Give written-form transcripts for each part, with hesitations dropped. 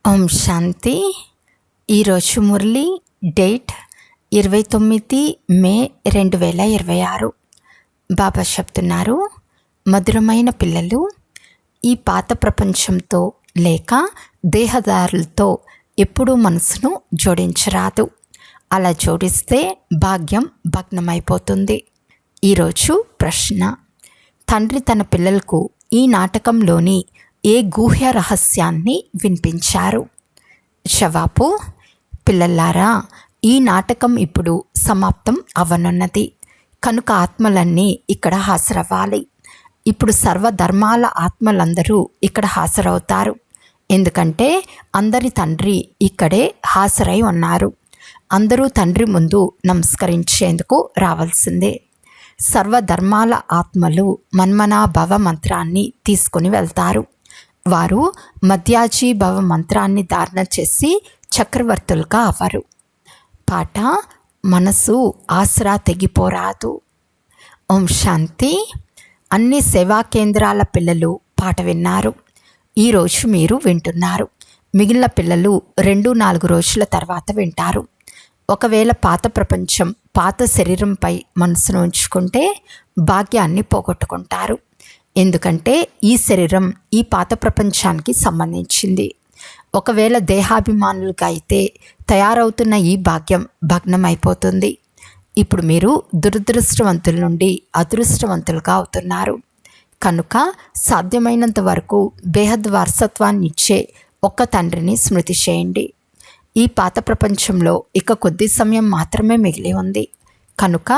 ఓం శాంతి. ఈరోజు మురళి డేట్ 29 మే 2026. బాబా చెప్తున్నారు, మధురమైన పిల్లలు, ఈ పాత ప్రపంచంతో లేక దేహదారులతో ఎప్పుడూ మనసును జోడించరాదు. అలా జోడిస్తే భాగ్యం భగ్నమైపోతుంది. ఈరోజు ప్రశ్న: తండ్రి తన పిల్లలకు ఈ నాటకంలోని ఏ గుహ్య రహస్యాన్ని వినిపించారు? జవాబు: పిల్లలారా, ఈ నాటకం ఇప్పుడు సమాప్తం అవ్వనున్నది కనుక ఆత్మలన్నీ ఇక్కడ హాజరవ్వాలి. ఇప్పుడు సర్వధర్మాల ఆత్మలందరూ ఇక్కడ హాజరవుతారు. ఎందుకంటే అందరి తండ్రి ఇక్కడే హాజరై ఉన్నారు. అందరూ తండ్రి ముందు నమస్కరించేందుకు రావాల్సిందే. సర్వధర్మాల ఆత్మలు మన్మనాభవ మంత్రాన్ని తీసుకుని వెళ్తారు. వారు మధ్యాజీభవ మంత్రాన్ని ధారణ చేసి చక్రవర్తులుగా అవ్వరు. పాట: మనసు ఆసరా తెగిపోరాదు. ఓం శాంతి. అన్ని సేవా కేంద్రాల పిల్లలు పాట విన్నారు. ఈరోజు మీరు వింటున్నారు. మిగిలిన పిల్లలు 2-4 రోజుల తర్వాత వింటారు. ఒకవేళ పాత ప్రపంచం పాత శరీరంపై మనసును ఉంచుకుంటే భాగ్యాన్ని పోగొట్టుకుంటారు. ఎందుకంటే ఈ శరీరం ఈ పాత ప్రపంచానికి సంబంధించింది. ఒకవేళ దేహాభిమానులుగా అయితే తయారవుతున్న ఈ భాగ్యం భగ్నమైపోతుంది. ఇప్పుడు మీరు దురదృష్టవంతుల నుండి అదృష్టవంతులుగా అవుతున్నారు. కనుక సాధ్యమైనంత వరకు బేహద్ వారసత్వాన్ని ఇచ్చే ఒక్క తండ్రిని స్మృతి చేయండి. ఈ పాత ప్రపంచంలో ఇక కొద్ది సమయం మాత్రమే మిగిలి ఉంది కనుక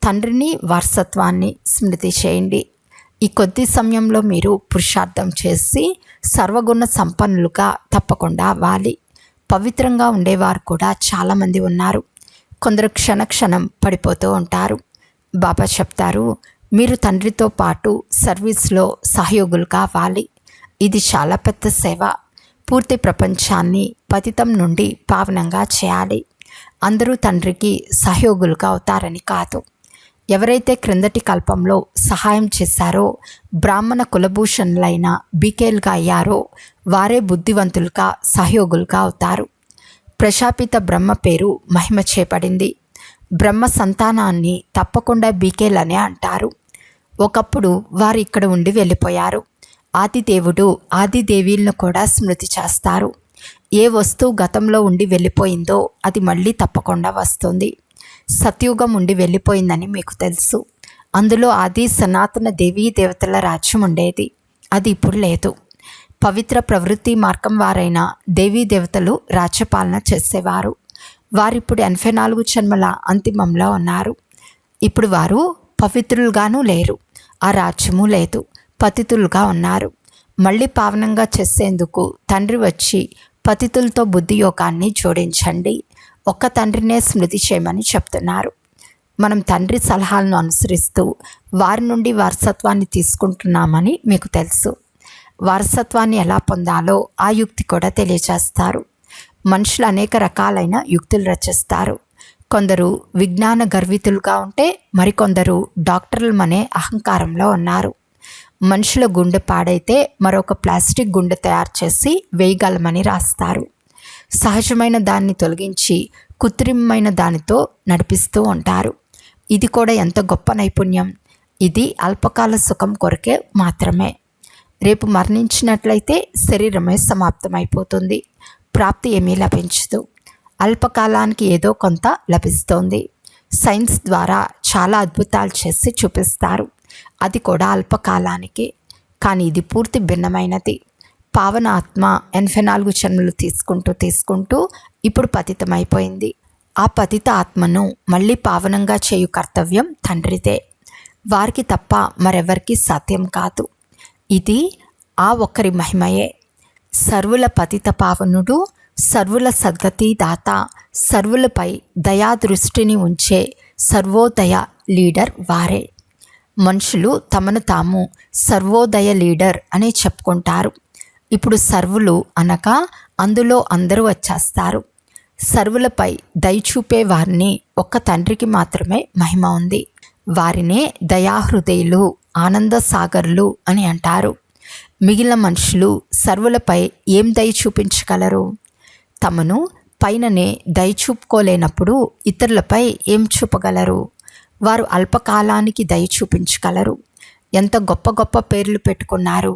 తండ్రిని వారసత్వాన్ని స్మృతి చేయండి. ఈ కొద్ది సమయంలో మీరు పురుషార్థం చేసి సర్వగుణ సంపన్నులుగా తప్పకుండా అవ్వాలి. పవిత్రంగా ఉండేవారు కూడా చాలామంది ఉన్నారు. కొందరు క్షణక్షణం పడిపోతూ ఉంటారు. బాబా చెప్తారు, మీరు తండ్రితో పాటు సర్వీస్లో సహయోగులుగా అవ్వాలి. ఇది చాలా పెద్ద సేవ. పూర్తి ప్రపంచాన్ని పతితం నుండి పావనంగా చేయాలి. అందరూ తండ్రికి సహయోగులుగా అవుతారని కాదు. ఎవరైతే క్రిందటి కల్పంలో సహాయం చేశారో, బ్రాహ్మణ కులభూషణులైన బీకేలుగా అయ్యారో వారే బుద్ధివంతులుగా సహయోగులుగా అవుతారు. ప్రజాపిత బ్రహ్మ పేరు మహిమ చేపడింది. బ్రహ్మ సంతానాన్ని తప్పకుండా బీకేలనే అంటారు. ఒకప్పుడు వారు ఇక్కడ ఉండి వెళ్ళిపోయారు. ఆదిదేవుడు ఆదిదేవీలను కూడా స్మృతి చేస్తారు. ఏ వస్తువు గతంలో ఉండి వెళ్ళిపోయిందో అది మళ్ళీ తప్పకుండా వస్తుంది. సత్యుగం ఉండి వెళ్ళిపోయిందని మీకు తెలుసు. అందులో ఆది సనాతన దేవీ దేవతల రాజ్యం ఉండేది. అది ఇప్పుడు లేదు. పవిత్ర ప్రవృత్తి మార్గం వారైన దేవీ దేవతలు రాజ్యపాలన చేసేవారు. వారిప్పుడు 84 జన్మల అంతిమంలో ఉన్నారు. ఇప్పుడు వారు పవిత్రులుగానూ లేరు. ఆ రాజ్యము లేదు. పతితులుగా ఉన్నారు. మళ్ళీ పావనంగా చేసేందుకు తండ్రి వచ్చి పతితులతో బుద్ధి యోగాన్ని జోడించండి. ఒక్క తండ్రినే స్మృతి చేయమని చెప్తున్నారు. మనం తండ్రి సలహాలను అనుసరిస్తూ వారి నుండి వారసత్వాన్ని తీసుకుంటున్నామని మీకు తెలుసు. వారసత్వాన్ని ఎలా పొందాలో ఆ యుక్తి కూడా తెలియజేస్తారు. మనుషులు అనేక రకాలైన యుక్తులు రచిస్తారు. కొందరు విజ్ఞాన గర్వితులుగా ఉంటే మరికొందరు డాక్టర్లమనే అహంకారంలో ఉన్నారు. మనుషుల గుండె పాడైతే మరొక ప్లాస్టిక్ గుండె తయారు చేసి వేయగలమని రాస్తారు. సహజమైన దాన్ని తొలగించి కృత్రిమమైన దానితో నడిపిస్తూ ఉంటారు. ఇది కూడా ఎంత గొప్ప నైపుణ్యం! ఇది అల్పకాల సుఖం కొరకే మాత్రమే. రేపు మరణించినట్లయితే శరీరమే సమాప్తమైపోతుంది. ప్రాప్తి ఏమీ లభించదు. అల్పకాలానికి ఏదో కొంత లభిస్తోంది. సైన్స్ ద్వారా చాలా అద్భుతాలు చేసి చూపిస్తారు. అది కూడా అల్పకాలానికి. కానీ ఇది పూర్తి భిన్నమైనది. పావన ఆత్మ 84 జన్మలు తీసుకుంటూ ఇప్పుడు పతితమైపోయింది. ఆ పతిత ఆత్మను మళ్ళీ పావనంగా చేయు కర్తవ్యం తండ్రిదే. వారికి తప్ప మరెవరికి సాధ్యం కాదు. ఇది ఆ ఒక్కరి మహిమయే. సర్వుల పతిత పావనుడు, సర్వుల సద్గతి దాత, సర్వులపై దయాదృష్టిని ఉంచే సర్వోదయ లీడర్ వారే. మనుషులు తమను తాము సర్వోదయ లీడర్ అని చెప్పుకుంటారు. ఇప్పుడు సర్వులు అనగా అందులో అందరూ వచ్చేస్తారు. సర్వులపై దయచూపే వారిని ఒక్క తండ్రికి మాత్రమే మహిమ ఉంది. వారినే దయాహృదయులు, ఆనంద సాగర్లు అని అంటారు. మిగిలిన మనుషులు సర్వులపై ఏం దయ చూపించగలరు? తమను పైననే దయ చూపుకోలేనప్పుడు ఇతరులపై ఏం చూపగలరు? వారు అల్పకాలానికి దయ చూపించగలరు. ఎంత గొప్ప గొప్ప పేర్లు పెట్టుకున్నారు.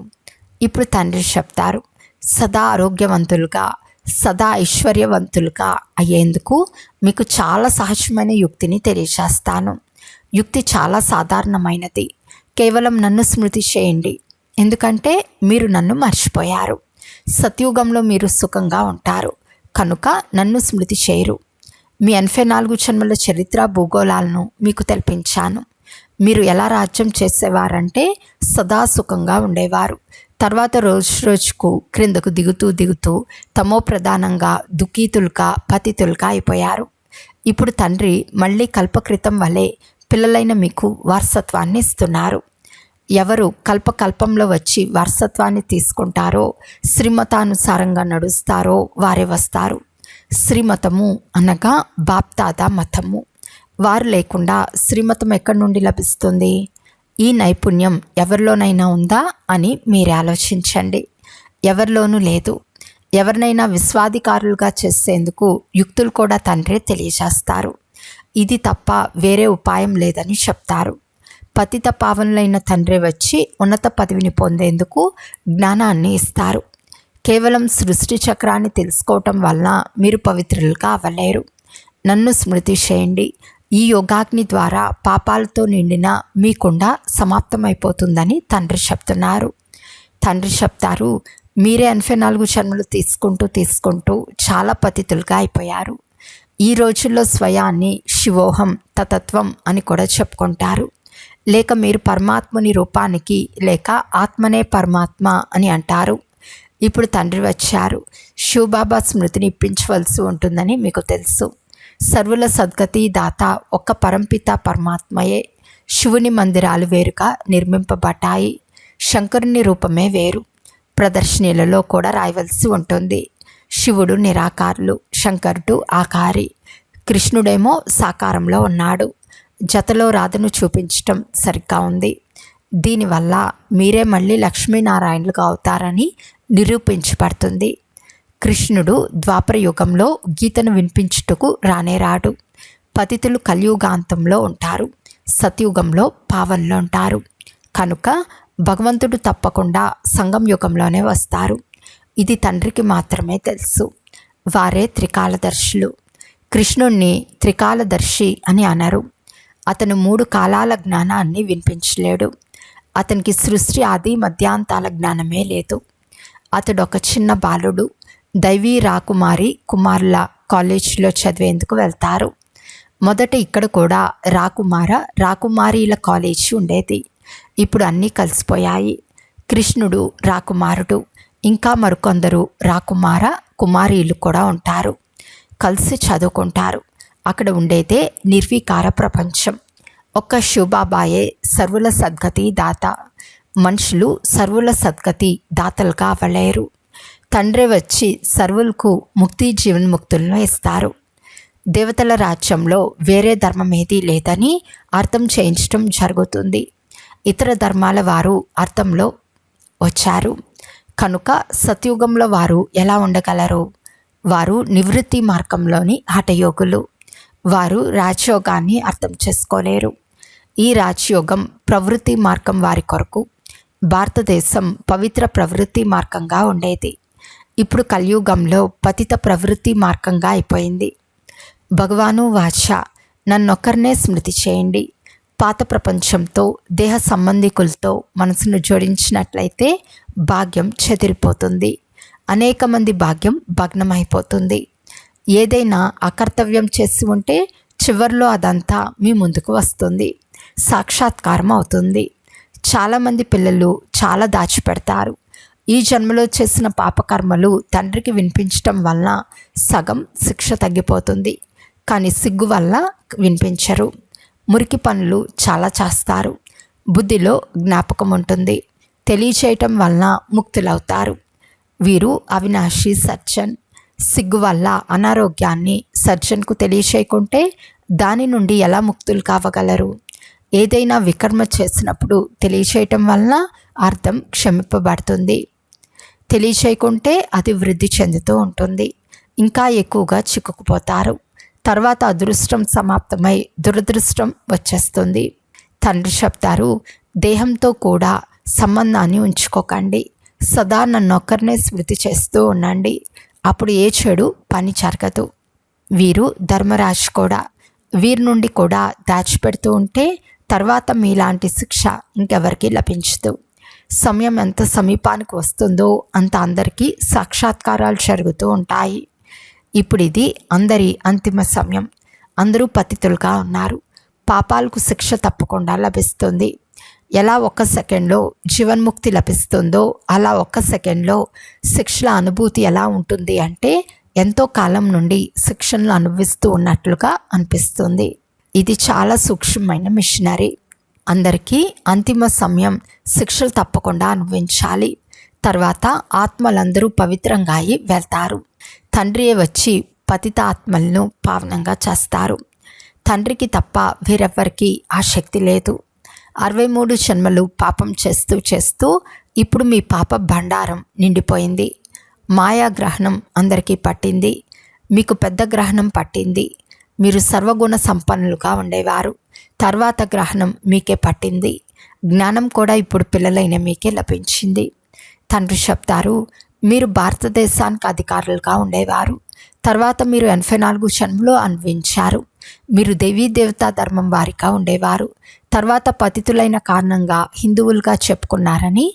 ఇప్పుడు తండ్రి చెప్తారు, సదా ఆరోగ్యవంతులుగా, సదా ఐశ్వర్యవంతులుగా అయ్యేందుకు మీకు చాలా సహజమైన యుక్తిని తెలియజేస్తాను. యుక్తి చాలా సాధారణమైనది. కేవలం నన్ను స్మృతి చేయండి, ఎందుకంటే మీరు నన్ను మర్చిపోయారు. సత్యుగంలో మీరు సుఖంగా ఉంటారు కనుక నన్ను స్మృతి చేయరు. మీ 84 జన్మల చరిత్ర భూగోళాలను మీకు తెలిపించాను. మీరు ఎలా రాజ్యం చేసేవారంటే సదా సుఖంగా ఉండేవారు. తర్వాత రోజు రోజుకు క్రిందకు దిగుతూ తమో ప్రధానంగా దుఃఖితులుగా పతితులుగా అయిపోయారు. ఇప్పుడు తండ్రి మళ్ళీ కల్పకృతం వలె పిల్లలైన మీకు వారసత్వాన్ని ఇస్తున్నారు. ఎవరు కల్పకల్పంలో వచ్చి వారసత్వాన్ని తీసుకుంటారో, శ్రీమతానుసారంగా నడుస్తారో వారే వస్తారు. శ్రీమతము అనగా బాప్దాదా మతము. వారు లేకుండా శ్రీమతం ఎక్కడి నుండి లభిస్తుంది? ఈ నైపుణ్యం ఎవరిలోనైనా ఉందా అని మీరు ఆలోచించండి. ఎవరిలోనూ లేదు. ఎవరినైనా విశ్వాధికారులుగా చేసేందుకు యుక్తులు కూడా తండ్రి తెలియజేస్తారు. ఇది తప్ప వేరే ఉపాయం లేదని చెప్తారు. పతిత పావనులైన తండ్రి వచ్చి ఉన్నత పదవిని పొందేందుకు జ్ఞానాన్ని ఇస్తారు. కేవలం సృష్టి చక్రాన్ని తెలుసుకోవటం వలన మీరు పవిత్రులుగా అవ్వలేరు. నన్ను స్మృతి చేయండి. ఈ యోగాగ్ని ద్వారా పాపాలతో నిండిన మీ కుండ సమాప్తమైపోతుందని తండ్రి చెప్తున్నారు. తండ్రి చెప్తారు, మీరే 84 జన్మలు తీసుకుంటూ చాలా పతితులుగా అయిపోయారు. ఈ రోజుల్లో స్వయాన్ని శివోహం తతత్వం అని కూడా చెప్పుకుంటారు. లేక మీరు పరమాత్మని రూపానికి లేక ఆత్మనే పరమాత్మ అని అంటారు. ఇప్పుడు తండ్రి వచ్చారు. శివబాబా స్మృతిని ఇప్పించవలసి ఉంటుందని మీకు తెలుసు. సర్వుల సద్గతి దాత ఒక్క పరంపిత పరమాత్మయే. శివుని మందిరాలు వేరుగా నిర్మింపబడ్డాయి. శంకరుని రూపమే వేరు. ప్రదర్శనలలో కూడా రాయవలసి ఉంటుంది. శివుడు నిరాకారులు, శంకరుడు ఆకారి. కృష్ణుడేమో సాకారంలో ఉన్నాడు. జతలో రాధను చూపించటం సరిగ్గా ఉంది. దీనివల్ల మీరే మళ్ళీ లక్ష్మీనారాయణులుగా అవుతారని నిరూపించబడుతుంది. కృష్ణుడు ద్వాపర యుగంలో గీతను వినిపించుటకు రానేరాడు. పతితులు కలియుగాంతంలో ఉంటారు, సత్యుగంలో పావనలో ఉంటారు. కనుక భగవంతుడు తప్పకుండా సంగం యుగంలోనే వస్తారు. ఇది తండ్రికి మాత్రమే తెలుసు. వారే త్రికాలదర్శులు. కృష్ణుణ్ణి త్రికాలదర్శి అని అనరు. అతను 3 కాలాల జ్ఞానాన్ని వినిపించలేడు. అతనికి సృష్టి ఆది మధ్యాంతాల జ్ఞానమే లేదు. అతడు ఒక చిన్న బాలుడు. దైవీ రాకుమారి కుమారుల కాలేజీలో చదివేందుకు వెళ్తారు. మొదట ఇక్కడ కూడా రాకుమారీల కాలేజీ ఉండేది. ఇప్పుడు అన్నీ కలిసిపోయాయి. కృష్ణుడు రాకుమారుడు, ఇంకా మరికొందరు రాకుమార కుమారీలు కూడా ఉంటారు. కలిసి చదువుకుంటారు. అక్కడ ఉండేదే నిర్వికార ప్రపంచం. ఒక్క శివబాబాయే సర్వుల సద్గతి దాత. మనుషులు సర్వుల సద్గతి దాతలుగా అవ్వలేరు. తండ్రి వచ్చి సర్వులకు ముక్తి జీవన్ముక్తులను ఇస్తారు. దేవతల రాజ్యంలో వేరే ధర్మం ఏదీ లేదని అర్థం చేయించడం జరుగుతుంది. ఇతర ధర్మాల వారు అర్థంలో వచ్చారు కనుక సత్యుగంలో వారు ఎలా ఉండగలరు? వారు నివృత్తి మార్గంలోని హఠయోగులు. వారు రాజయోగాన్ని అర్థం చేసుకోలేరు. ఈ రాజయోగం ప్రవృత్తి మార్గం వారి కొరకు. భారతదేశం పవిత్ర ప్రవృత్తి మార్గంగా ఉండేది. ఇప్పుడు కలియుగంలో పతిత ప్రవృత్తి మార్గంగా అయిపోయింది. భగవాను వాచ, నన్నొక్కరినే స్మృతి చేయండి. పాత ప్రపంచంతో దేహ సంబంధికులతో మనసును జోడించినట్లయితే భాగ్యం చెదిరిపోతుంది. అనేక మంది భాగ్యం భగ్నమైపోతుంది. ఏదైనా అకర్తవ్యం చేసి ఉంటే చివరిలో అదంతా మీ ముందుకు వస్తుంది, సాక్షాత్కారం అవుతుంది. చాలామంది పిల్లలు చాలా దాచిపెడతారు. ఈ జన్మలో చేసిన పాపకర్మలు తండ్రికి వినిపించటం వలన సగం శిక్ష తగ్గిపోతుంది. కానీ సిగ్గు వల్ల వినిపించరు. మురికి పనులు చాలా చేస్తారు. బుద్ధిలో జ్ఞాపకం ఉంటుంది. తెలియచేయటం వలన ముక్తులవుతారు. వీరు అవినాశి సర్జన్. సిగ్గు వల్ల అనారోగ్యాన్ని సర్జన్కు తెలియచేయకుంటే దాని నుండి ఎలా ముక్తులు కావగలరు? ఏదైనా వికర్మ చేసినప్పుడు తెలియచేయటం వలన అర్థం క్షమింపబడుతుంది. తెలియచేయకుంటే అది వృద్ధి చెందుతూ ఉంటుంది. ఇంకా ఎక్కువగా చిక్కుకుపోతారు. తర్వాత అదృష్టం సమాప్తమై దురదృష్టం వచ్చేస్తుంది. తండ్రి చెప్తారు, దేహంతో కూడా సంబంధాన్ని ఉంచుకోకండి. సదా నన్నొక్కరినే స్మృతి చేస్తూ ఉండండి. అప్పుడు ఏ చెడు పని జరగదు. వీరు ధర్మరాజు కూడా. వీరి నుండి కూడా దాచిపెడుతూ ఉంటే తర్వాత మీలాంటి శిక్ష ఇంకెవరికి లభించదు. సమయం ఎంత సమీపానికి వస్తుందో అంత అందరికీ సాక్షాత్కారాలు జరుగుతూ ఉంటాయి. ఇప్పుడు ఇది అందరి అంతిమ సమయం. అందరూ పతితులుగా ఉన్నారు. పాపాలకు శిక్ష తప్పకుండా లభిస్తుంది. ఎలా ఒక్క సెకండ్లో జీవన్ముక్తి లభిస్తుందో అలా ఒక్క సెకండ్లో శిక్షల అనుభూతి ఎలా ఉంటుంది అంటే ఎంతో కాలం నుండి శిక్షణలు అనుభవిస్తూ ఉన్నట్లుగా అనిపిస్తుంది. ఇది చాలా సూక్ష్మమైన మిషనరీ. అందరికీ అంతిమ సమయం శిక్షలు తప్పకుండా అనుభవించాలి. తర్వాత ఆత్మలందరూ పవిత్రంగా అయి వెళ్తారు. తండ్రియే వచ్చి పతిత ఆత్మలను పావనంగా చేస్తారు. తండ్రికి తప్ప వేరెవ్వరికీ ఆ శక్తి లేదు. 63 జన్మలు పాపం చేస్తూ చేస్తూ ఇప్పుడు మీ పాప బండారం నిండిపోయింది. మాయా గ్రహణం అందరికీ పట్టింది. మీకు పెద్ద గ్రహణం పట్టింది. మీరు సర్వగుణ సంపన్నులుగా ఉండేవారు. తర్వాత గ్రహణం మీకే పట్టింది. జ్ఞానం కూడా ఇప్పుడు పిల్లలైన మీకే లభించింది. తండ్రి చెప్తారు, మీరు భారతదేశానికి అధికారులుగా ఉండేవారు. తర్వాత మీరు 84 జన్మలు అనుభవించారు. మీరు దేవీ దేవతా ధర్మం వారిగా ఉండేవారు. తర్వాత పతితులైన కారణంగా హిందువులుగా చెప్పుకున్నారని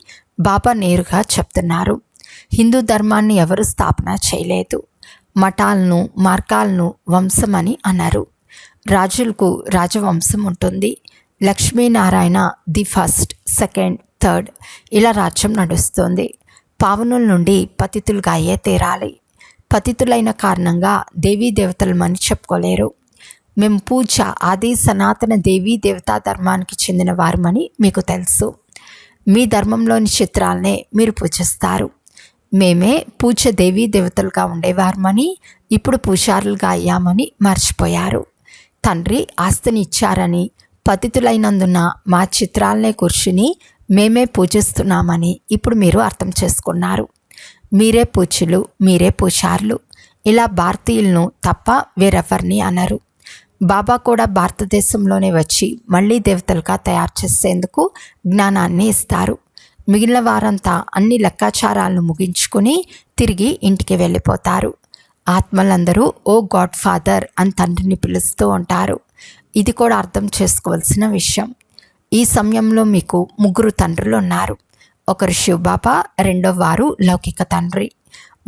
బాబా నేరుగా చెప్తున్నారు. హిందూ ధర్మాన్ని ఎవరు స్థాపన చేయలేదు. మఠాలను మార్గాలను వంశం అని అన్నారు. రాజులకు రాజవంశం ఉంటుంది. Lakshminarayana the first, second, third ఇలా రాజ్యం నడుస్తుంది. పావనుల నుండి పతితులుగా అయ్యే తీరాలి. పతితులైన కారణంగా దేవీ దేవతలమని చెప్పుకోలేరు. మేము పూజ ఆది సనాతన దేవీ దేవతా ధర్మానికి చెందిన వారమని మీకు తెలుసు. మీ ధర్మంలోని చిత్రాలనే మీరు పూజిస్తారు. మేమే పూజ దేవీ దేవతలుగా ఉండేవారమని ఇప్పుడు పూజారులుగా అయ్యామని మర్చిపోయారు. తండ్రి ఆస్తిని ఇచ్చారని పతితులైనందున మా చిత్రాలనే కూర్చుని మేమే పూజిస్తున్నామని ఇప్పుడు మీరు అర్థం చేసుకున్నారు. మీరే పూజ్యులు, మీరే పూజారులు. ఇలా భారతీయులను తప్ప వేరెవరిని అనరు. బాబా కూడా భారతదేశంలోనే వచ్చి మళ్ళీ దేవతలుగా తయారు చేసేందుకు జ్ఞానాన్ని ఇస్తారు. మిగిలిన వారంతా అన్ని లెక్కాచారాలను ముగించుకుని తిరిగి ఇంటికి వెళ్ళిపోతారు. ఆత్మలందరూ ఓ గాడ్ ఫాదర్ అని తండ్రిని పిలుస్తూ ఉంటారు. ఇది కూడా అర్థం చేసుకోవాల్సిన విషయం. ఈ సమయంలో మీకు 3 తండ్రులు ఉన్నారు. ఒకరు శివబాబా, రెండో వారు లౌకిక తండ్రి,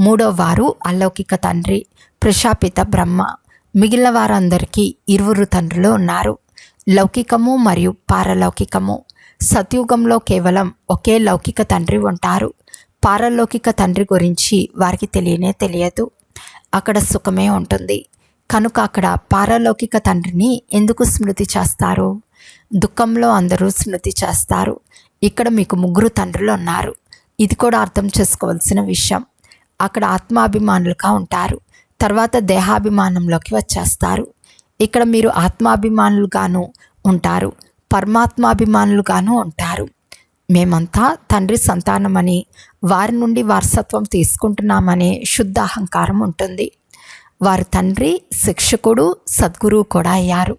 మూడో వారు అలౌకిక తండ్రి ప్రజాపిత బ్రహ్మ. మిగిలిన వారందరికీ 20 తండ్రులు ఉన్నారు, లౌకికము మరియు పారలౌకికము. సత్యుగంలో కేవలం ఒకే లౌకిక తండ్రి ఉంటారు. పారలౌకిక తండ్రి గురించి వారికి తెలియనే తెలియదు. అక్కడ సుఖమే ఉంటుంది. కనుక అక్కడ పారలౌకిక తండ్రిని ఎందుకు స్మృతి చేస్తారు? దుఃఖంలో అందరూ స్మృతి చేస్తారు. ఇక్కడ మీకు 3 తండ్రులు ఉన్నారు. ఇది కూడా అర్థం చేసుకోవాల్సిన విషయం. అక్కడ ఆత్మాభిమానులుగా ఉంటారు. తర్వాత దేహాభిమానంలోకి వచ్చేస్తారు. ఇక్కడ మీరు ఆత్మాభిమానులుగాను ఉంటారు, పరమాత్మాభిమానులుగాను ఉంటారు. మేమంతా తండ్రి సంతానమని, వారి నుండి వారసత్వం తీసుకుంటున్నామనే శుద్ధ అహంకారం ఉంటుంది. వారు తండ్రి, శిక్షకుడు, సద్గురువు కూడా అయ్యారు.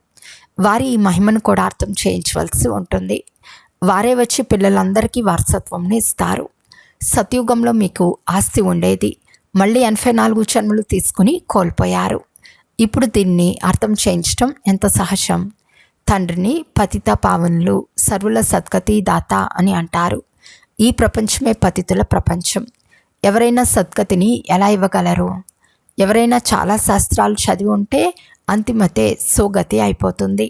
వారి ఈ మహిమను కూడా అర్థం చేయించవలసి ఉంటుంది. వారే వచ్చి పిల్లలందరికీ వారసత్వంని ఇస్తారు. సత్యుగంలో మీకు ఆస్తి ఉండేది. మళ్ళీ 84 జన్మలు తీసుకుని కోల్పోయారు. ఇప్పుడు దీన్ని అర్థం చేయించడం ఎంత సహజం. తండ్రిని పతిత పావనులు, సర్వుల సద్గతి దాత అని అంటారు. ఈ ప్రపంచమే పతితుల ప్రపంచం. ఎవరైనా సద్గతిని ఎలా ఇవ్వగలరు? ఎవరైనా చాలా శాస్త్రాలు చదివి ఉంటే అంతిమతే సోగతి అయిపోతుంది.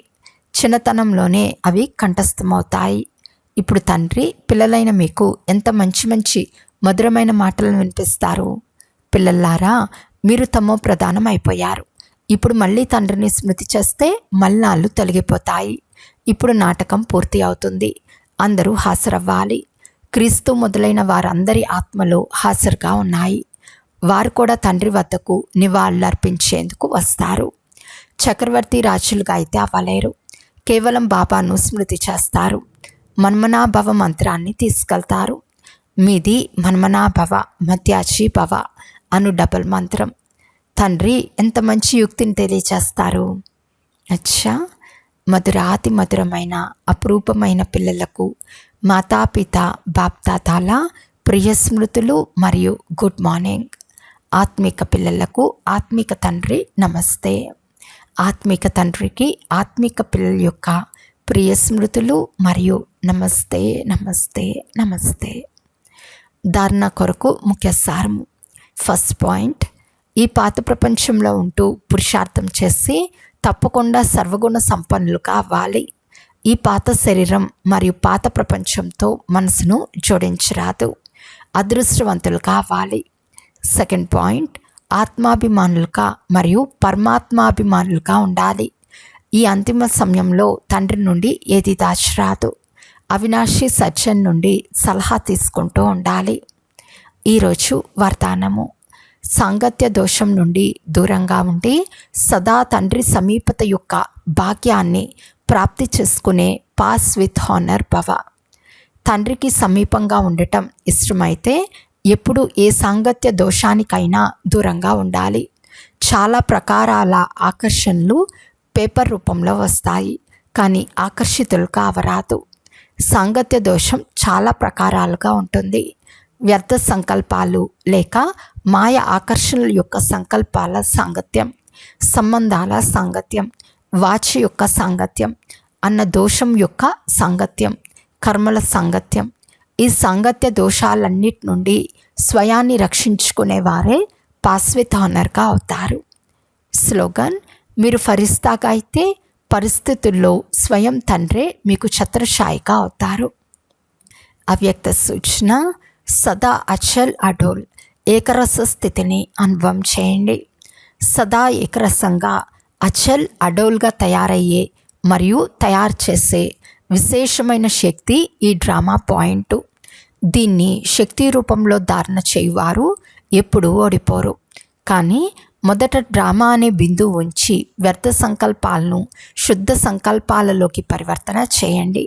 చిన్నతనంలోనే అవి కంఠస్థమవుతాయి. ఇప్పుడు తండ్రి పిల్లలైన మీకు ఎంత మంచి మంచి మధురమైన మాటలను వినిపిస్తారు. పిల్లల్లారా, మీరు తమో ప్రధానం అయిపోయారు. ఇప్పుడు మళ్ళీ తండ్రిని స్మృతి చేస్తే మలినాలు తొలగిపోతాయి. ఇప్పుడు నాటకం పూర్తి అవుతుంది. అందరూ హాజరవ్వాలి. క్రీస్తు మొదలైన వారందరి ఆత్మలు హాజరుగా ఉన్నాయి. వారు కూడా తండ్రి వద్దకు నివాళులు అర్పించేందుకు వస్తారు. చక్రవర్తి రాజులుగా అయితే అవ్వలేరు. కేవలం బాబాను స్మృతి చేస్తారు. మన్మనాభవ మంత్రాన్ని తీసుకెళ్తారు. మీది మన్మనాభవ మధ్యాచి భవ అను డబల్ మంత్రం. తండ్రి ఎంత మంచి యుక్తిని తెలియచేస్తారు. అచ్చా, మధురాతి మధురమైన అపురూపమైన పిల్లలకు మాతాపిత బాప్దాదాల ప్రియ స్మృతులు మరియు గుడ్ మార్నింగ్. ఆత్మిక పిల్లలకు ఆత్మిక తండ్రి నమస్తే. ఆత్మిక తండ్రికి ఆత్మిక పిల్లల యొక్క ప్రియ స్మృతులు మరియు నమస్తే నమస్తే నమస్తే. ధారణ కొరకు ముఖ్య సారము. ఫస్ట్ పాయింట్, ఈ పాత ప్రపంచంలో ఉంటూ పురుషార్థం చేసి తప్పకుండా సర్వగుణ సంపన్నులు కావాలి. ఈ పాత శరీరం మరియు పాత ప్రపంచంతో మనసును జోడించరాదు. అదృష్టవంతులు కావాలి. సెకండ్ పాయింట్, ఆత్మాభిమానులుగా మరియు పరమాత్మాభిమానులుగా ఉండాలి. ఈ అంతిమ సమయంలో తండ్రి నుండి ఏది దాచిరాదు. అవినాశి సజ్జన్ నుండి సలహా తీసుకుంటూ ఉండాలి. ఈరోజు వరదానము. సాంగత్య దోషం నుండి దూరంగా ఉండి సదా తండ్రి సమీపత యొక్క భాగ్యాన్ని ప్రాప్తి చేసుకునే పాస్ విత్ హానర్ భవ. తండ్రికి సమీపంగా ఉండటం ఇష్టమైతే ఎప్పుడు ఏ సాంగత్య దోషానికైనా దూరంగా ఉండాలి. చాలా ప్రకారాల ఆకర్షణలు పేపర్ రూపంలో వస్తాయి, కానీ ఆకర్షితులు కావరాదు. సాంగత్య దోషం చాలా ప్రకారాలుగా ఉంటుంది. వ్యర్థ సంకల్పాలు లేక మాయ ఆకర్షణల యొక్క సంకల్పాల సాంగత్యం, సంబంధాల సాంగత్యం, వాచి యొక్క సాంగత్యం, అన్న దోషం యొక్క సాంగత్యం, కర్మల సాంగత్యం. ఈ సాంగత్య దోషాలన్నిటి నుండి స్వయాన్ని రక్షించుకునేవారే పాస్విత్ హానర్గా అవుతారు. స్లోగన్: మీరు ఫరిస్తాగా అయితే పరిస్థితుల్లో స్వయం తండ్రే మీకు ఛత్రఛాయిగా అవుతారు. అవ్యక్త సూచన: సదా అచల్ అడోల్ ఏకరస స్థితిని అనుభవం చేయండి. సదా ఏకరసంగా అచల్ అడోల్గా తయారయ్యే మరియు తయారు చేసే విశేషమైన శక్తి ఈ డ్రామా పాయింట్. దీన్ని శక్తి రూపంలో ధారణ చేయువారు ఎప్పుడూ ఓడిపోరు. కానీ మొదట డ్రామా అనే బిందువు ఉంచి వ్యర్థ సంకల్పాలను శుద్ధ సంకల్పాలలోకి పరివర్తన చేయండి.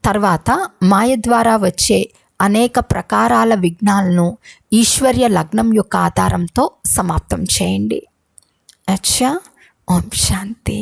తర్వాత మాయ ద్వారా వచ్చే అనేక ప్రకారాల విఘ్నాలను ఈశ్వర్య లగ్నం యొక్క ఆధారంతో సమాప్తం చేయండి. అచ్చా, ఓం శాంతి.